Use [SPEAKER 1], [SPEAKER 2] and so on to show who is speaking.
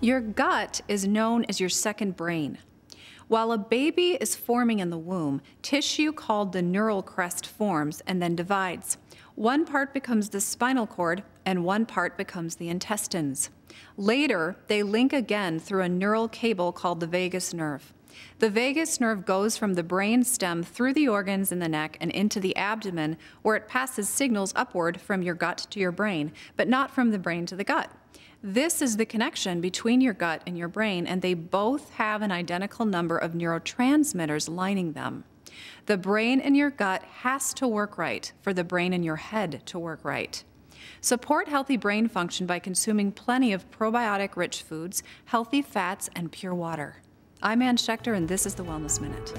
[SPEAKER 1] Your gut is known as your second brain. While a baby is forming in the womb, tissue called the neural crest forms and then divides. One part becomes the spinal cord and one part becomes the intestines. Later, they link again through a neural cable called the vagus nerve. The vagus nerve goes from the brain stem through the organs in the neck and into the abdomen, where it passes signals upward from your gut to your brain, but not from the brain to the gut. This is the connection between your gut and your brain, and they both have an identical number of neurotransmitters lining them. The brain in your gut has to work right for the brain in your head to work right. Support healthy brain function by consuming plenty of probiotic-rich foods, healthy fats, and pure water. I'm Ann Schechter, and this is the Wellness Minute.